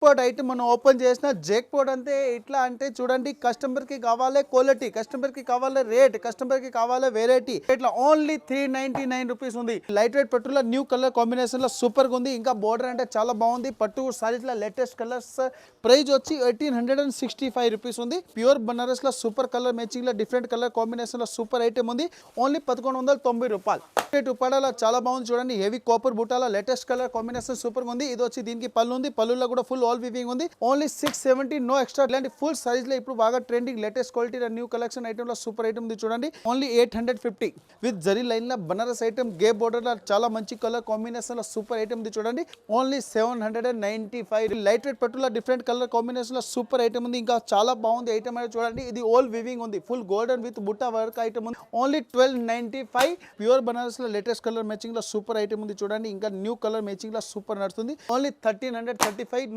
Port item మనం open చేసిన Jake port అంటే ఇట్లా అంటే చూడండి కస్టమర్ కి కావాలి క్వాలిటీ, కస్టమర్ కి కావాలి రేట్, కస్టమర్ కి కావాలి వెరైటీ. ఇట్లా ఓన్లీ 399 రూపీస్ ఉంది. లైట్ వెయిట్ పట్టులో న్యూ కలర్ కాంబినేషన్ లో సూపర్ గా ఉంది. ఇంకా బోర్డర్ అంటే చాలా బాగుంది. పట్టు సారీస్ లో లేటెస్ట్ కలర్స్. ప్రైస్ వచ్చి 1865 రూపీస్ ఉంది. ప్యూర్ బనారస్ లో సూపర్ కలర్ మ్యాచింగ్ లో డిఫరెంట్ కలర్ కాంబినేషన్ లో సూపర్ ఐటమ్ ఉంది. ఓన్లీ 1190 రూపాయలు. ఉప్పాడలో చాలా బాగుంది చూడండి. హెవీ కాపర్ బుట్టాల లేటెస్ట్ కలర్ కాంబినేషన్ సూపర్ గా ఉంది. ఇది వచ్చి దీనికి పళ్ళు ఉంది. పళ్ళులో కూడా ఫుల్ ఆల్ వీవింగ్ ఉంది. Only 670, no extra. ఇలాంటి ఫుల్ సైజ్ లో ఇప్పుడు బాగా trending latest quality new collection item లో సూపర్ ఐటమ్ ఉంది చూడండి. ఓన్లీ 850 విత్ జరీ లైన్ లో బనారస్ ఐటమ్ గే బోర్డర్ లో చాలా మంచి కలర్ కాంబినేషన్ లో సూపర్ ఐటమ్ ఉంది చూడండి. ఓన్లీ 795. లైట్ వెయిట్ పట్టులో డిఫరెంట్ కలర్ కాంబినేషన్ లో సూపర్ ఐటమ్ ఉంది. ఇంకా చాలా బాగుంది ఐటమ్ అనేది చూడండి. ఇది ఆల్ వీవింగ్ ఉంది. ఫుల్ గోల్డెన్ విత్ బుట్టా వర్క్ ఐటమ్ ఉంది. ఓన్లీ 1295. ప్యూర్ బనారస్ లో లేటెస్ట్ కలర్ మ్యాచింగ్ లో సూపర్ ఐటమ్ ఉంది చూడండి. ఇంకా న్యూ కలర్ మ్యాచింగ్ లో సూపర్ నడుస్తుంది. ఓన్లీ 1335.